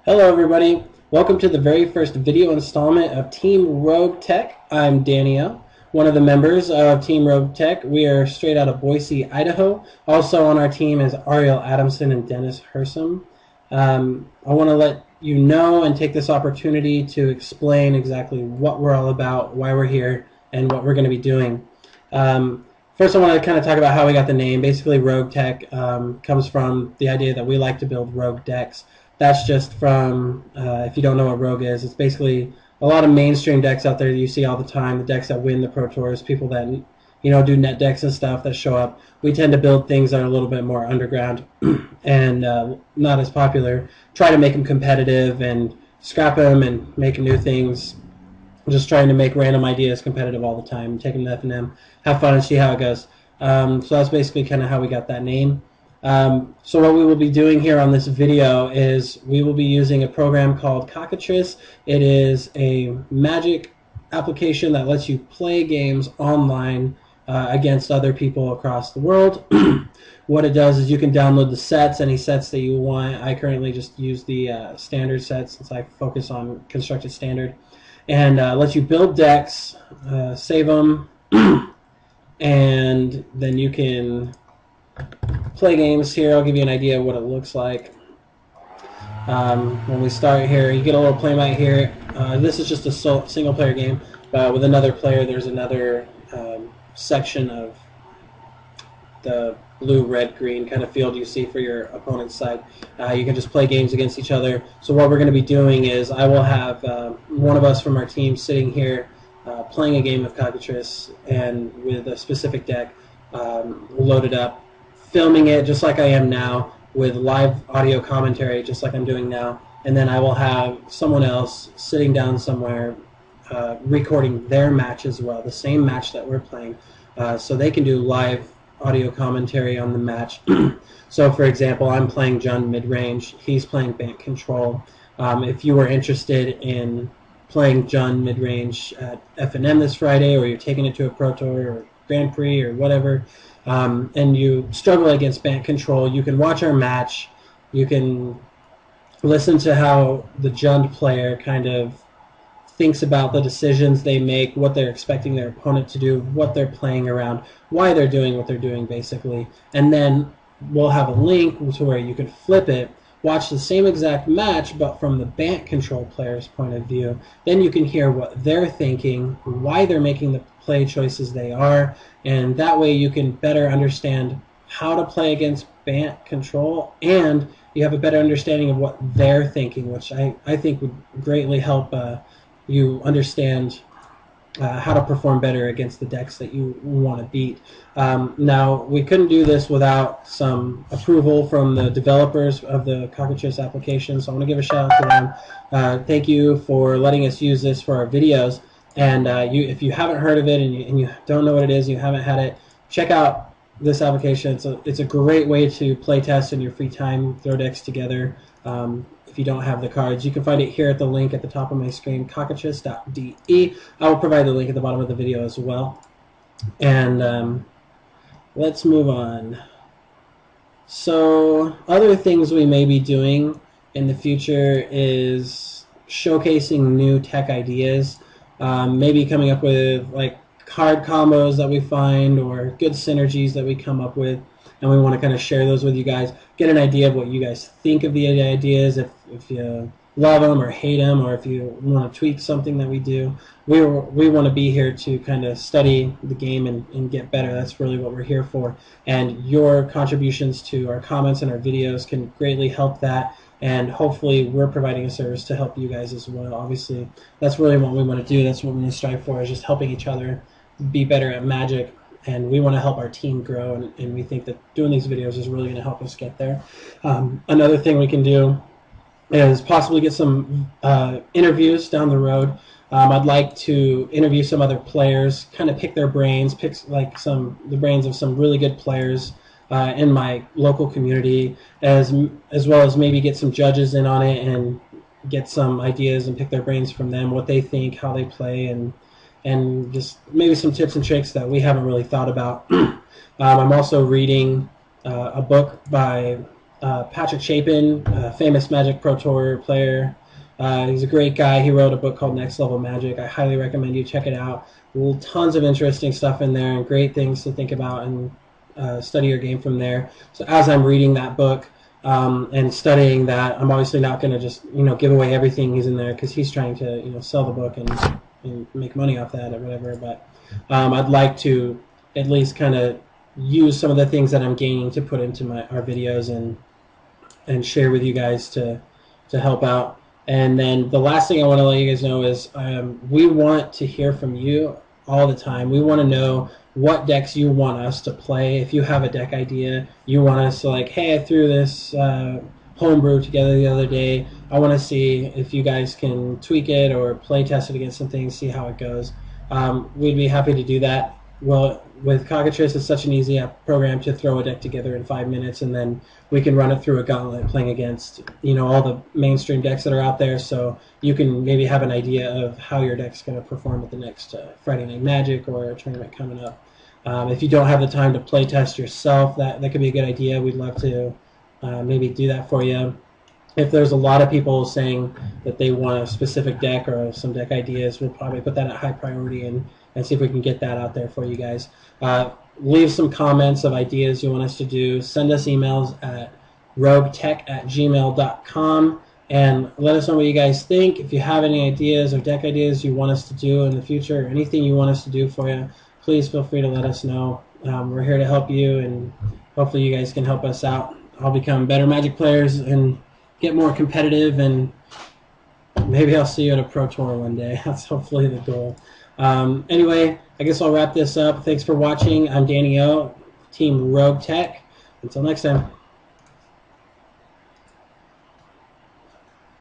Hello everybody, welcome to the very first video installment of Team RogueT3ch. I'm Danielle, one of the members of Team RogueT3ch. We are straight out of Boise, Idaho. Also on our team is Ariel Adamson and Dennis Hersom. I want to let you know and take this opportunity to explain exactly what we're all about, why we're here, and what we're going to be doing. First I want to kind of talk about how we got the name. Basically RogueT3ch comes from the idea that we like to build rogue decks. That's just from, if you don't know what Rogue is, it's basically a lot of mainstream decks out there that you see all the time, the decks that win the Pro Tours, people that, do net decks and stuff that show up. We tend to build things that are a little bit more underground and not as popular. Try to make them competitive and scrap them and make new things. Just trying to make random ideas competitive all the time, take them to F&M, have fun and see how it goes. So that's basically kind of how we got that name. So what we will be doing here on this video is we will be using a program called RogueT3ch. It is a magic application that lets you play games online against other people across the world. What it does is you can download the sets, any sets that you want. I currently just use the standard sets since I focus on constructed standard. And lets you build decks, save them, and then you can play games here. I'll give you an idea of what it looks like. When we start here, you get a little play mat here. This is just a single player game, but with another player there's another section of the blue, red, green kind of field you see for your opponent's side. You can just play games against each other. So what we're going to be doing is I will have one of us from our team sitting here playing a game of RogueT3ch and with a specific deck loaded up, filming it just like I am now with live audio commentary just like I'm doing now, and then I will have someone else sitting down somewhere recording their match as well, the same match that we're playing, so they can do live audio commentary on the match. So for example, I'm playing Jund mid-range, he's playing Bant Control. If you were interested in playing Jund mid-range at F&M this Friday, or you're taking it to a Pro Tour or Grand Prix or whatever, and you struggle against Bant Control, you can watch our match, you can listen to how the Jund player kind of thinks about the decisions they make, what they're expecting their opponent to do, what they're playing around, why they're doing what they're doing basically, and then we'll have a link to where you can flip it, watch the same exact match but from the Bant Control player's point of view. Then you can hear what they're thinking, why they're making the play choices they are, and that way you can better understand how to play against Bant Control, and you have a better understanding of what they're thinking, which I think would greatly help you understand how to perform better against the decks that you want to beat. Now, we couldn't do this without some approval from the developers of the RogueT3ch application, so I want to give a shout out to them. Thank you for letting us use this for our videos. And if you haven't heard of it and you don't know what it is, you haven't had it, check out this application. It's a great way to play test in your free time, throw decks together. If you don't have the cards, you can find it here at the link at the top of my screen, RogueT3ch.de. I will provide the link at the bottom of the video as well. And let's move on. So other things we may be doing in the future is showcasing new tech ideas. Maybe coming up with like card combos that we find or good synergies that we come up with, and we want to kind of share those with you guys, get an idea of what you guys think of the ideas, if you love them or hate them, or if you want to tweak something that we do. We want to be here to kind of study the game and get better. That's really what we're here for, and your contributions to our comments and our videos can greatly help that. And hopefully we're providing a service to help you guys as well. Obviously, that's really what we want to do. That's what we want to strive for, is just helping each other be better at Magic. And we want to help our team grow, and we think that doing these videos is really going to help us get there. Another thing we can do is possibly get some interviews down the road. I'd like to interview some other players, kind of pick their brains, pick like the brains of some really good players in my local community, as well as maybe get some judges in on it and get some ideas and pick their brains from them, what they think, how they play, and just maybe some tips and tricks that we haven't really thought about. I'm also reading a book by Patrick Chapin, famous Magic Pro Tour player. He's a great guy. He wrote a book called Next Level Magic. I highly recommend you check it out. Tons of interesting stuff in there and great things to think about and study your game from there. So as I'm reading that book and studying that, I'm obviously not going to just give away everything he's in there, because he's trying to sell the book and make money off that or whatever. But I'd like to at least kind of use some of the things that I'm gaining to put into our videos and share with you guys to help out. And then the last thing I want to let you guys know is we want to hear from you all the time. We want to know what decks you want us to play. If you have a deck idea, you want us to, like, hey, I threw this homebrew together the other day. I want to see if you guys can tweak it or play test it against some things, see how it goes. We'd be happy to do that. Well, with RogueT3ch, it's such an easy program to throw a deck together in 5 minutes, and then we can run it through a gauntlet playing against all the mainstream decks that are out there, so you can maybe have an idea of how your deck's going to perform at the next Friday Night Magic or a tournament coming up. If you don't have the time to play test yourself, that could be a good idea. We'd love to maybe do that for you. If there's a lot of people saying that they want a specific deck or some deck ideas, we'll probably put that at high priority and see if we can get that out there for you guys. Leave some comments of ideas you want us to do. Send us emails at RogueTech@gmail.com and let us know what you guys think. If you have any ideas or deck ideas you want us to do in the future, or anything you want us to do for you, please feel free to let us know. We're here to help you, and hopefully you guys can help us out. I'll become better Magic players and get more competitive, and maybe I'll see you at a Pro Tour one day. That's hopefully the goal. Anyway, I guess I'll wrap this up. Thanks for watching. I'm Danny O, Team RogueTech. Until next time.